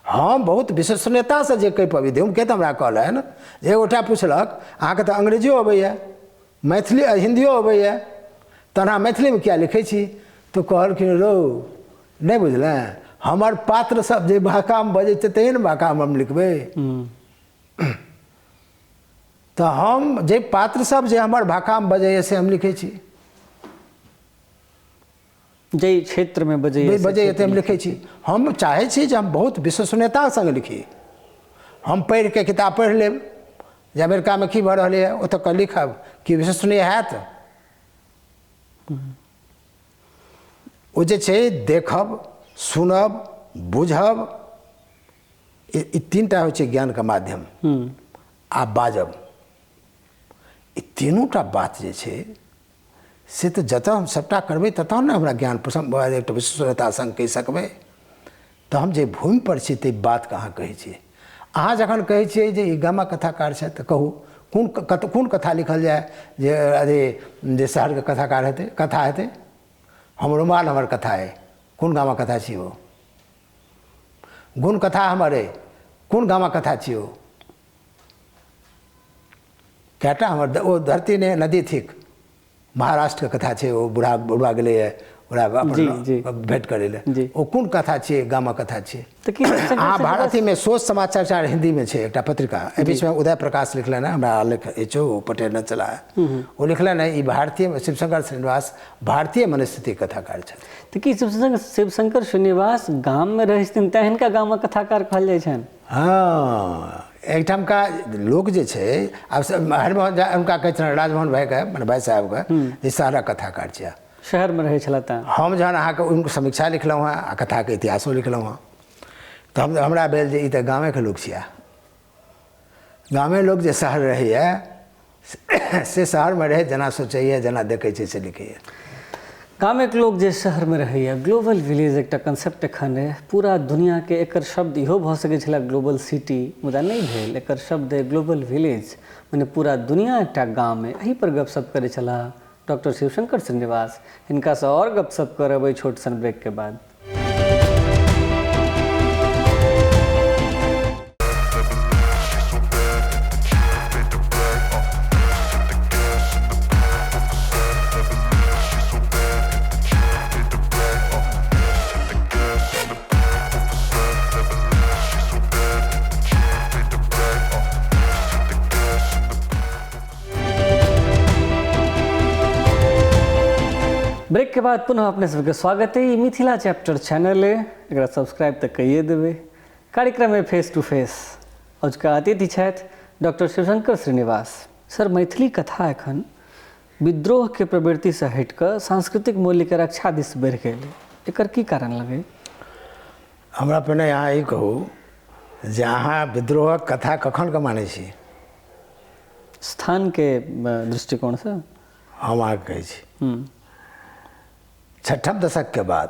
हम बहुत विश्वसनीयतासँ जे कहि पबै हम के तऽ हमरा कहलनि जे एगोटा पुछलक अहाँके तऽ अंग्रेजियो अबैए, मैथिली हिन्दियो अबैए, तहन अहाँ मैथिलीमे किया लिखै छी? तऽ कहलखिन रौ नहि बुझलै, हमर पात्र सब जे भाषामे बजै छै तही ने भाषामे हम लिखबै। तऽ हम जे पात्र सब जे हमर भाषामे बजैए से हम लिखै छी, जाहि क्षेत्रमे बजैए तऽ हम लिखै छी। हम चाहै छी जे हम बहुत विश्वसनीयता सङ्ग लिखी। हम पढ़िके किताब पढ़ि लेब जे अमेरिकामे की भऽ रहलै है, ओतऽ लिखब कि विश्वसनीय हैत? ओ जे छै देखब, सुनब, बुझब, ई तीनटा होइ छै ज्ञानके माध्यम, आ बाजब, ई तीनू टा बात जे छै से तऽ जतऽ हम सबटा करबै ततऽ ने हमरा ज्ञान एकटा विश्वसनीयता सङ्ग कहि सकबै। तऽ हम जे भूमिपर छी ताहि बातके अहाँ कहै छियै। अहाँ जखन कहै छियै जे ई गामक कथाकार छथि तऽ कहू कोन कथा लिखल जाए जे शहरके कथाकार हेतै, कथा हेतै? हम रुमाल हमर कथा अइ, कोन गामक कथा छी ओ? गुण कथा हमारे कौन गामा कथा छियै ओ कएटा हमर ओ धरती ने नदी थिक महाराष्ट्र के कथा छै ओ बूढ़ा बुढ़वा गेलै ओकरा जी, अपन भेंट करै जी। लए ओ कोन कथा छियै गामा कथा छियै तऽ की अहाँ भारतीमे सोच समाचार हिंदीमे छै एकटा पत्रिका एहि बीचमे उदय प्रकाश लिखलनि हैं हमरा लेख एचओ पटेल ने चला है ओ लिखलनि हैं ई भारतीय शिवशंकर श्रीनिवास भारतीय मनस्थिति कथाकार छथि तऽ की शिवशंकर श्रीनिवास गाममे रहै छथिन तैँ हिनका गामक कथाकार कहल जाइ छनि। हाँ एकठाम का लोग जे छै आब हरिमोहन झा हुनका कहै छनि राजमोहन भाइके मने भाइ साहबके जे सारा कथाकार छियै शहरमे रहै छलए तैँ हम जहन अहाँके उनको समीक्षा लिखलहुँ हैं आ कथाके इतिहासो लिखलहुँ हैं तऽ हमरा भेल जे ई तऽ गामेके लोक छियै गामे लोक जे शहर रहैए से शहरमे रहै जेना सोचैए जेना देखै छै से लिखैए। गामक लोक जे शहरमे रहैए ग्लोबल विलेज एकटा कंसेप्ट एखन है पूरा दुनिआके एकर शब्द इहो भऽ सकै छलै ग्लोबल सिटी मुदा नहि भेल एकर शब्द है ग्लोबल विलेज मने पूरा दुनिया एकटा गाम है। एहि पर गपशप करै छलाह डॉक्टर शिवशंकर श्रीनिवास। हिनकासँ आओर गपशप करब एहि छोट सन ब्रेक के बाद। ब्रेक के बाद पुनः अपने सबके स्वागत है। ई मिथिला चैप्टर चैनल है, एकरा सब्सक्राइब तऽ कइए देबै। कार्यक्रम है फेस टू फेस। अजुका अतिथि छथि डॉक्टर शिवशंकर श्रीनिवास। सर, मैथिली कथा एखन विद्रोह के प्रवृत्ति से हटि कऽ सांस्कृतिक मूल्य के रक्षा दिस बढ़ि गेल, एकर की कारण लगे? हमरा पहिने अहाँ ई कहू जे अहाँ विद्रोहक कथा कखन के मानै छी? स्थान के दृष्टिकोण से हम अहाँके कहै छी छठम दशक के बाद।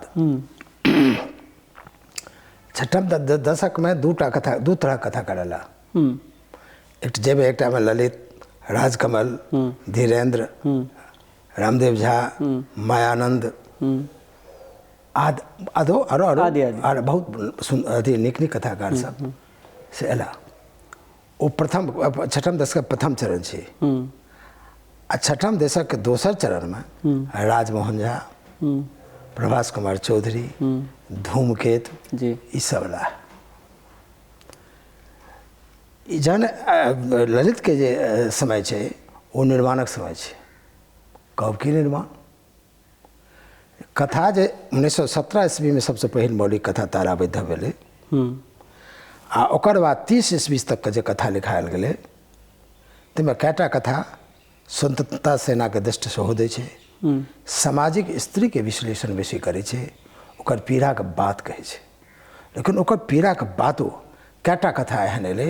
छठम दशक में दू तरह कथा करेला। एकटा में ललित, राजकमल, धीरेन्द्र, रामदेव झा, मायानंद आदि बहुत अथी नीक नीक कथाकार सब से एला। ओ प्रथम छठम दशक प्रथम चरण छै। आ छठम दशक के दोसर चरण में राजमोहन झा, प्रभास कुमार चौधरी, धूमकेतु जी ई सब ला। जहन ललित के जे समय छै ओ निर्माणक समय छै। कब की निर्माण? कथा जे 1917 ईस्वी में सबसे पहिल मौलिक कथा ताराबद्ध भेलै आ ओकर बाद 30 ईस्वी तक के जे कथा लिखायल गेलै ताहिमे कएटा कथा स्वतंत्रता सेना के दृष्टि सेहो दै छै, सामाजिक स्त्री के विश्लेषण बेसी करै छै, ओकर पीड़ा के बात कहै छै। लेकिन ओकर पीड़ा के बातो कएटा कथा एहन एलै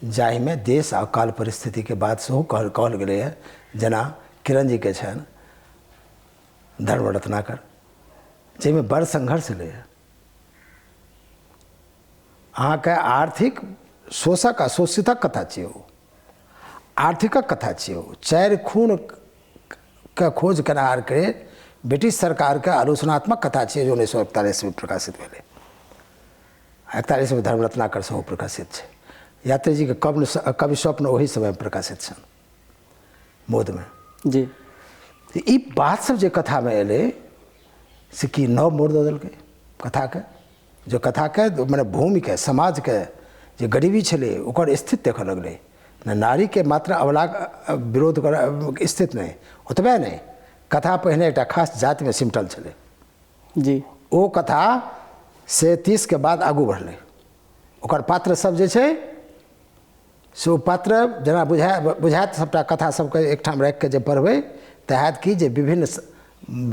जाहिमे देश आ काल परिस्थिति के बात सेहो कहल गेलै है। जेना किरण जी के छनि धर्म रत्नाकर, जाहिमे बड़ संघर्ष एलै है। अहाँके आर्थिक शोषक आ शोषितक कथा छियै ओ, आर्थिकक कथा छियै ओ। 4 खून का खोज करार के ब्रिटिश सरकार के आलोचनात्मक कथा छियै जो 1941 में प्रकाशित भेलै। 41 में धर्म रत्नाकर सेहो प्रकाशित छै। यात्री जी के कवि स्वप्न ओही समय में प्रकाशित छनि मोद में जी। ई बात सब जे कथा में एलै से की नव मोड़ दऽ देलकै कथा के। जो कथा के मने भूमि के समाज के जे गरीबी छलै ओकर स्थिति देखऽ लगलै। नारी के मात्र अबला विरोध कर स्थित नहीं, ओतबे नहीं, कथा पहिने एक खास जाति में सिमटल छलै जी। ओ कथा से 30 के बाद आगू बढ़लै। ओकर पात्र सब जे छै से ओ पात्र जेना बुझायत सबटा कथा सबके एकठाम राखि के जे पढ़बै तऽ हैत कि जे विभिन्न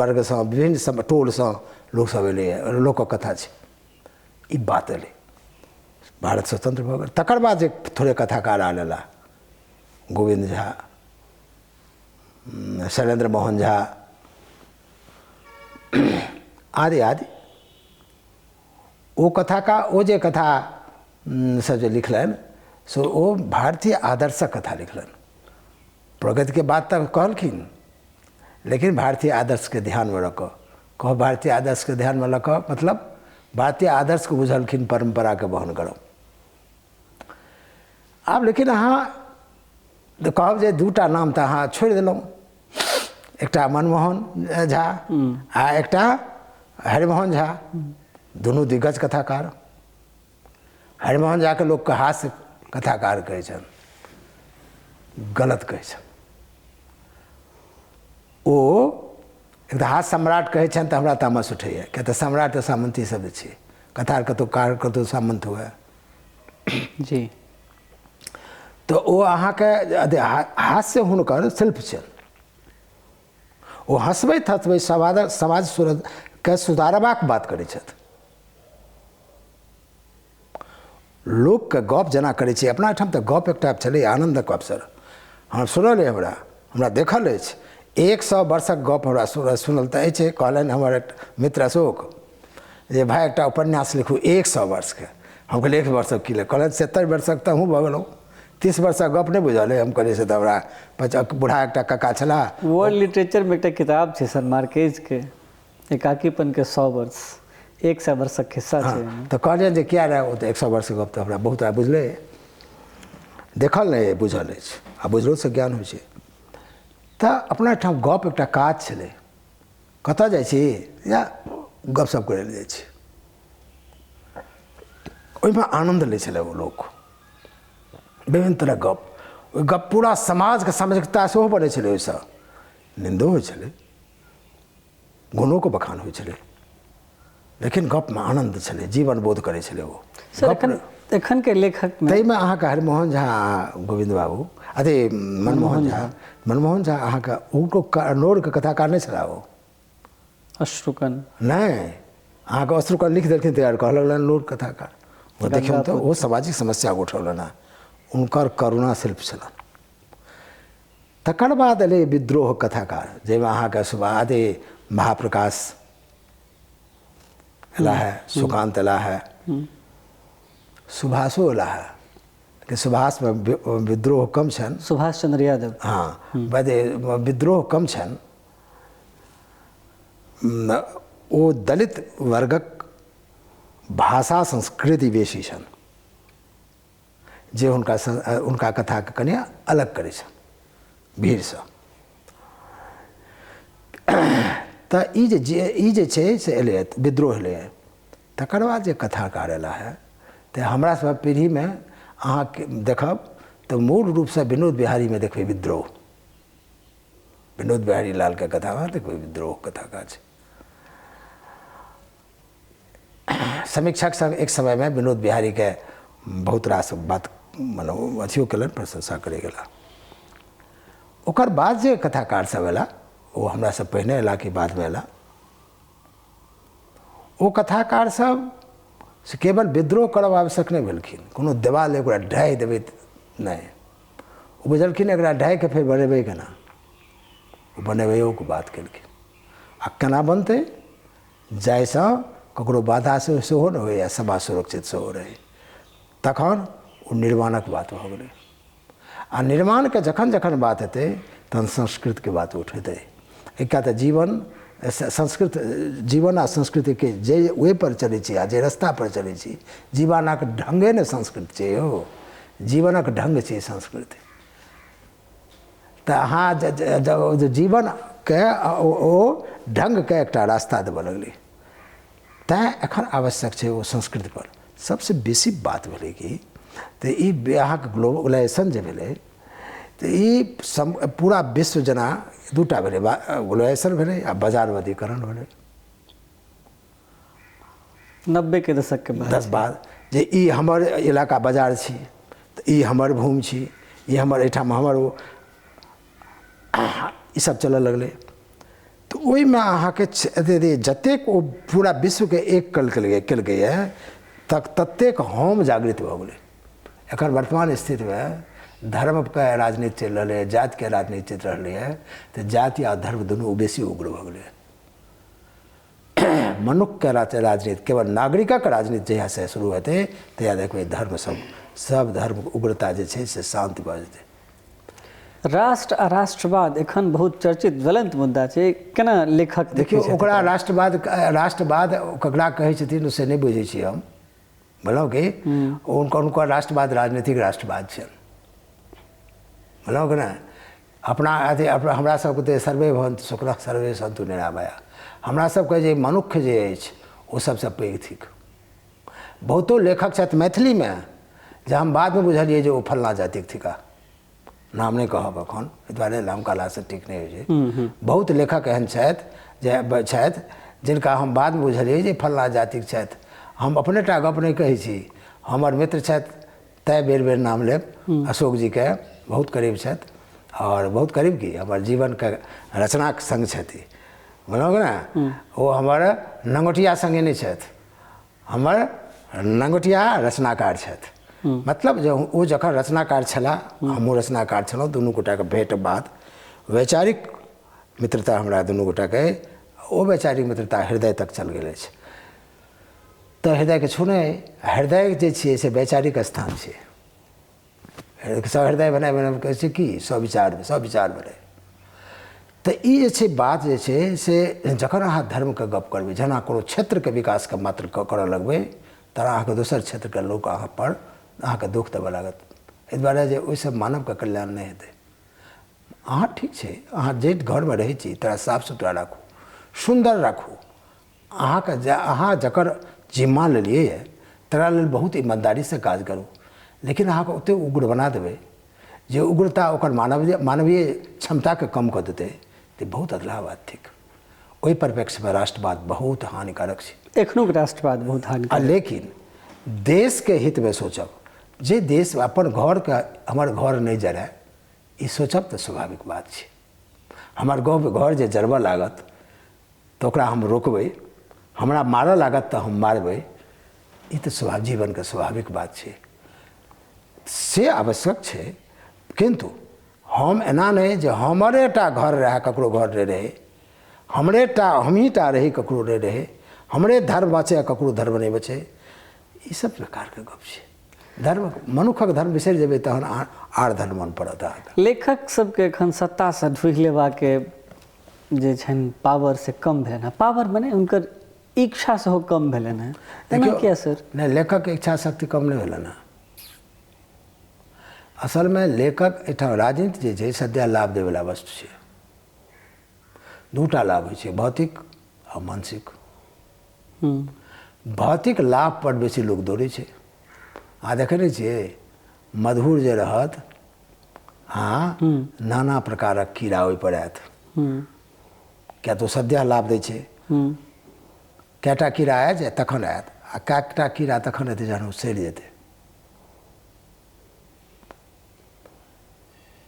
वर्ग से विभिन्न टोल से लोक सब एलैए, लोकक कथा छै। ई बात एलै, भारत स्वतंत्र भऽ गेल। तकर बाद जे थोड़े कथाकार आल एला, गोविंद झा, शैलेंद्र मोहन झा आदि आदि, ओ कथा का ओ जे कथा सब जे लिखलनि सो ओ भारतीय आदर्शक कथा लिखलनि। प्रगति के बात तक कहलखिन लेकिन भारतीय आदर्श के ध्यान में रख कह, भारतीय आदर्श के ध्यान में रख मतलब भारतीय आदर्श को बुझलखिन, परंपरा के बहन करब। आब लेकिन अहाँ कहब जे दूटा नाम तऽ अहाँ छोड़ि देलहुँ, एकटा मनमोहन झा आ एकटा हरिमोहन झा, दुनू दिग्गज कथाकार। हरिमोहन झा के लोकके हास्य कथाकार कहै छनि, गलत कहै छनि। ओ एक हास्य सम्राट कहै छनि तऽ हमरा तामस उठैए, किया तऽ सम्राट तऽ सामंती शब्द छै, कथार कतहु कार कतहु सामंत हुए जी। तऽ ओ अहाँके हास्य हुनकर शिल्प छनि। ओ हँसबैत हँसबैत समाज के सुधारबाक बात करै छथि। लोकके गप जेना करै छै, अपना ठाम तऽ गप एकटा छलै आनन्दक अवसर। हमरा सुनल अइ, हमरा देखल अछि, 100 वर्षक गप हमरा सुनल तऽ अछि। कहलनि हमर एक मित्र अशोक जे भाइ एकटा उपन्यास लिखू 100 वर्षके। हम कहलिए 1 वर्षक की लिख? कहलनि 70 वर्षक तऽ हमहूँ भऽ गेलहुँ, 30 वर्षक गप नहि बुझल है। हम कहलिए से तऽ हमरा बूढ़ा एकटा कक्का छलाह। वर्ल्ड लिटरेचरमे एकटा किताब छै सर मार्केजके, एकाकीपन के 100 वर्ष, 100 वर्षक खिस्सा छै। तऽ कहलियनि जे किया रहै? ओ तऽ 100 वर्षक गप तऽ हमरा बहुत बुझले, देखल नहि बुझल अछि, आ बुझलो से ज्ञान होइ छै। तऽ अपना ठाम गप एकटा काज छलै, कतऽ जाइ छी या गपशप करै लए जाइ छी, ओहिमे आनन्द लै छलै ओ लोक। विभिन्न तरह गप, ओहि गप पूरा समाजके सामाजिकता सेहो बनै छलै, ओहिसँ निन्दो होइ छलै, गुणोके बखान होइ छलै, लेकिन गपमे आनन्द छलै, जीवन बोध करै छलै ओ सर। एखन के लेखक ताहिमे अहाँके हरिमोहन झा, गोविंद बाबू, अथी मनमोहन झा अहाँके उनको नोरके कथाकार नहि छलाह। ओ अश्रुकण नहि, अहाँके अश्रुकण लिख देलखिन तैयार, कहल लगलनि नोर कथाकार। ओ देखियौ तऽ ओ सामाजिक समस्या उठौलनि हेँ, हुनकर करुणा शिल्प छलनि। तकर बाद एलै विद्रोह कथाकार, जाहिमे अहाँके सुभाषे महाप्रकाश एला है, सुकांत एला है, सुभाषो एला है, लेकिन सुभाषमे विद्रोह कम छनि। सुभाष चंद्र यादव, हाँ, विद्रोह कम छनि। ओ दलित वर्गक भाषा संस्कृति बेसी छनि, जे हुनका कथाके कनि अलग करै छनि भीड़सँ। तऽ ई जे छै से एलै, विद्रोह एलै। तकर बाद जे कथाकार एला है, तऽ हमरा सब पीढ़ीमे अहाँ देखब तऽ मूल रूपसँ विनोद बिहारीमे देखबै विद्रोह। विनोद बिहारी लालके कथामे देखबै विद्रोह कथाकार छै। समीक्षक सब एक समयमे विनोद बिहारीके बहुत रास बात मने अथियो कयलनि, प्रशंसा करै गेला। ओकर बाद जे कथाकार सब एला, ओ हमरा से पहिने एला कि बादमे एला, ओ कथाकार सब से केवल विद्रोह करब आवश्यक नहीं भेलखिन, कोनो देवाल एकरा ढाइ देबै नहीं, ओ बुझलखिन एकरा ढाइ के फेर बनेबै केना, ओ बनेबैयोके बात केलखिन। आ केना बनतै, जाहिसँ ककरो बाधा सेहो नहि होइ आ समाज सुरक्षित सेहो रहै। तखन ओ निर्माणक बात भऽ गेलै। आ निर्माणके जखन जखन बात हेतै तहन संस्कृतके बात उठेतै। एकटा तऽ जीवन आ संस्कृतिके जे ओहिपर चलै छी आ जे रस्तापर चलै छी, जीवनक ढङ्गे ने संस्कृति छै यौ, जीवनक ढङ्ग छै संस्कृति। तऽ अहाँ जीवनके ओ ढङ्गके एकटा रास्ता देबऽ लगलै। तैँ एखन आवश्यक छै ओ संस्कृतिपर सबसँ बेसी बात भेलै कि तऽ ई अहाँके ग्लोबलाइजेशन जे भेलै, तऽ ई पूरा विश्व जेना दूटा भेलै, ग्लोबलाइजेशन भेलै आ बाजारवादीकरण भेलै। 90 के दशक के बाद जे ई हमर इलाका बाजार छी, तऽ ई हमर भूमि छी, ई हमर एहिठाम हमर ओ ई सब चलऽ लगलै। तऽ ओहिमे अहाँके जतेक ओ पूरा विश्वके एक केलकैए, ततेक हम जागृत भऽ गेलै। एखन वर्तमान स्थितिमे धर्मके राजनीति चलि रहलै है, जातिके राजनीति चलि रहलै है, तऽ जाति आ धर्म दुनू बेसी उग्र भऽ गेलै। मनुष्यके राजनीति, केवल नागरिकक राजनीति जहियासँ शुरू हेतै तहिया देखबै धर्म सब धर्म उग्रता जे छै से शान्त भऽ जेतै। राष्ट्र आ राष्ट्रवाद एखन बहुत चर्चित ज्वलंत मुद्दा छै, केना लेखक देखियौ ओकरा राष्ट्रवाद ककरा कहै छथिन से नहि बुझै छी हम, बुझलहुँ कि उनकर राष्ट्रवाद राजनीतिक राष्ट्रवाद छै, बुझलहुँ कि नहि। अपना अथी हमरा सबके तऽ सर्वे भवन्तु सुखिनः सर्वे सन्तु निरामया, हमरा सबके जे मनुष्य जे अछि ओ सबसँ पैघ थिक। बहुतो लेखक छथि मैथिलीमे जे हम बादमे बुझलिए जे ओ फल्लाँ जातिक थिका, नाम नहीं कहब एखन एहि दुआरे नाम कहलासँ ठीक नहीं होइ छै। बहुत लेखक एहन छथि जिनका हम बादमे बुझलिए जे फल्लाँ जातिक छथि। हम अपने टा गप नहीं कहै छी, हमर मित्र छथि तय बेर बेर नाम लेब, अशोक जी के बहुत करीब छथि, और बहुत करीब की हमर जीवन के रचनाक संग छथि, बुझलहुँ कि ने। ओ हमर नंगोटिया संगे नहीं छथि, हमर नंगोटिया रचनाकार छथि। मतलब जे ओ जखन रचनाकार छलाह, हमहूँ रचनाकार छलहुँ, दुनू गोटाके भेँट बाद वैचारिक मित्रता हमरा दुनू गोटाके, ओ वैचारिक मित्रता हृदय तक चल गेल अछि। तऽ हृदयके छूने, हृदय जे छियै से वैचारिक स्थान छै। सहृदय बनाए कहै छै कि सविचार बने। तऽ ई जे छै बात जे छै से जखन अहाँ धर्मके गप करबै, जेना कोनो क्षेत्रके विकासके मात्र करऽ लगबै तऽ अहाँके दोसर क्षेत्रके लोक अहाँपर अहाँके दुख देबऽ लागत। एहि दुआरे जे ओहिसँ मानवके कल्याण नहि हेतै। अहाँ ठीक छै, अहाँ जे घरमे रहै छी तकरा साफ सुथरा राखू, सुन्दर राखू। अहाँ जकर जिम्मा लेलिए यऽ तकरा लेल बहुत ईमानदारीसँ काज करू। लेकिन अहाँके ओतेक उग्र बना देबै जे उग्रता ओकर मानवीय क्षमताके कम कऽ देतै, तऽ बहुत अधलाह बात थिक। ओहि परिप्रेक्ष्यमे राष्ट्रवाद बहुत हानिकारक छै। एखनुक राष्ट्रवाद बहुत हानिकारक। लेकिन देशके हितमे सोचब, जे देश अपन घरके हमर घर नहीं जरय, ई सोचब तऽ स्वाभाविक बात छै। हमर घर जे जरबऽ लागत तऽ ओकरा हम रोकबै, हमरा मारऽ लागत तऽ हम मारबै, ई तऽ जीवनके स्वाभाविक बात छै, से आवश्यक छै। किंतु हम एना नहीं जे हमरे टा घर रहे ककरो घर नहीं रहे, हमही टा रही ककरो नहीं रहे, हमरे धर्म बचे ककरो धर्म नहीं बचे, ई सब प्रकारके गप छै। धर्म मनुखक धर्म बिसरि जेबै तहन आर धर्म मन पड़त अहाँके। लेखक सबके एखन सत्तासँ ढुकि लेबाके जे छनि पावर से कम भेलनि हँ, पावर मने हुनकर इच्छा सेहो कम भेलनि हँ, एना किया सर? नहीं, लेखक इच्छा शक्ति कम नहीं भेलनि हँ। असल में लेखक एहिठाम राजनीति जे छै सद्या लाभ देवला वस्तु छै। दूटा लाभ होइ छै, भौतिक आ मानसिक। भौतिक लाभ पर बेसी लोग दौड़ै छै। अहाँ देखै नहि छियै मधुर जे रहत, हाँ नाना प्रकारक कीड़ा ओहि पर आयत, क्या तो सद्या लाभ दै छै। कएटा कीड़ा आयत जे तखन आयत, आ कएटा कीड़ा तखन एतै जहन ओ सड़ि जेतै।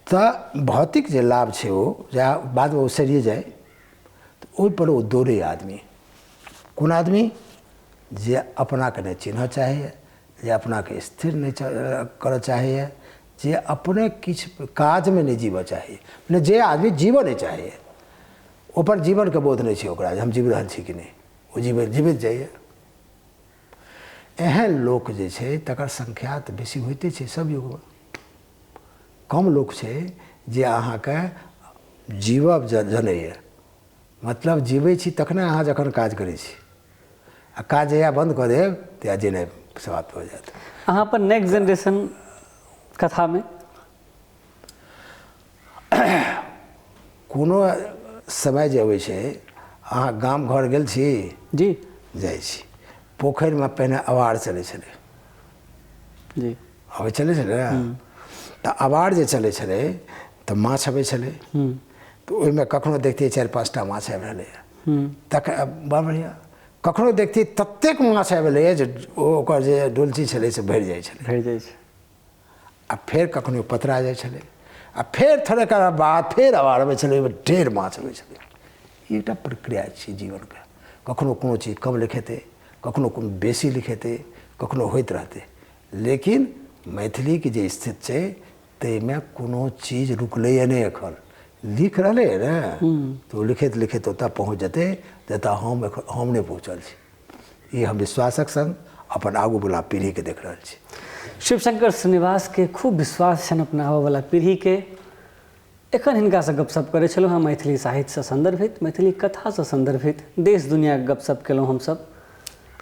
तऽ भौतिक जे लाभ छै ओ बादमे ओ सड़िए जाए, तऽ ओहि पर ओ दौड़े आदमी। कोन आदमी? जे अपनाके नहीं चिन्हऽ चाहैए, जे अपनाके स्थिर नहीं करऽ चाहैए, जे अपने किछु काजमे नहीं जीवऽ चाहैए। मने जे आदमी जीवऽ नहीं चाहैए, ओपर जीवनके बोध नहीं छै ओकरा जे हम जीव रहल छी कि नहीं, ओ जीवित जाइए। एहन लोक जे छै तकर संख्या तऽ बेसी होइते छै सब युगमे। कम लोक छै जे अहाँके जीवब जनैए। मतलब जीवै छी तखने अहाँ जखन काज करै छी, आ काज जहिया बंद कऽ देब तहिया जीनाइ समाप्त हो जाएत। अहाँ अपन नेक्स्ट जनरेशन कथामे कोनो समय जे अबै छै, अहाँ गाम घर गेल छी? जी जाइ छी। पोखरिमे पहिने अवार चलै छलै, जी अबै चलै छलै ने, तऽ अवार जे चलै छलै तऽ माछ अबै छलै, तऽ ओहिमे कखनो देखतियै 4-5टा माछ आबि रहलैए, बड़ बढ़िआँ। कखनो देखतियै ततेक माछ आबि रहलैए जे ओकर जे डोलची छलै से भरि जाइ छलै। आ फेर कखनो पतरा जाइ छलै, आ फेर थोड़े काल बाद फेर अवार अबै छलै, ओहिमे ढेर माछ अबै छलै। ई एकटा प्रक्रिया छै जीवनके। कखनो कोनो चीज कम लिखेतै, कखनो कोनो बेसी लिखेतै, कखनो होइत रहतै। लेकिन मैथिलीके जे स्थिति छै ताहिमे कोनो चीज रुकलैए नहि एखन, लिख रहलै है ने, तऽ ओ लिखैत लिखैत ओतऽ पहुँच जेतै जतऽ हम नहि पहुँचल छी। ई हम विश्वासक संग अपन आगूवला पीढ़ीके देख रहल छी। शिवशंकर श्रीनिवासके खूब विश्वास छनि अपना आबयवला पीढ़ीके एखन हिनकासँ गपशप करै छलहुँ हँ मैथिली साहित्यसँ संदर्भित, मैथिली कथासँ संदर्भित, देश दुनियाके गपशप केलहुँ हमसब।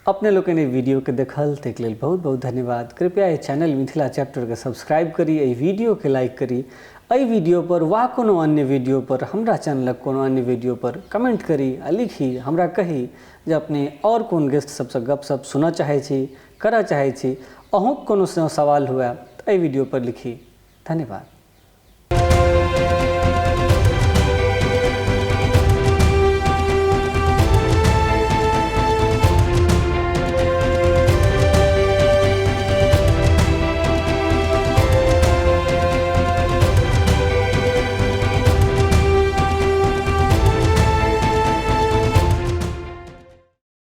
अपने लोकनि वीडियोके देखल ताहिके लेल बहुत बहुत धन्यवाद। कृपया एहि चैनल मिथिला चैप्टरके सब्सक्राइब करी, एहि वीडियोके लाइक करी। एहि वीडियो पर वा कोनो अन्य वीडियो पर, हमरा चैनलक कोनो अन्य वीडियो पर कमेंट करी आ लिखी, हमरा कही जे अपने और कोन गेस्ट सबसँ गपशप सुनऽ चाहै छी, करऽ चाहै छी। अहूँके कोनो सवाल हुए तऽ एहि वीडियो पर लिखी। धन्यवाद।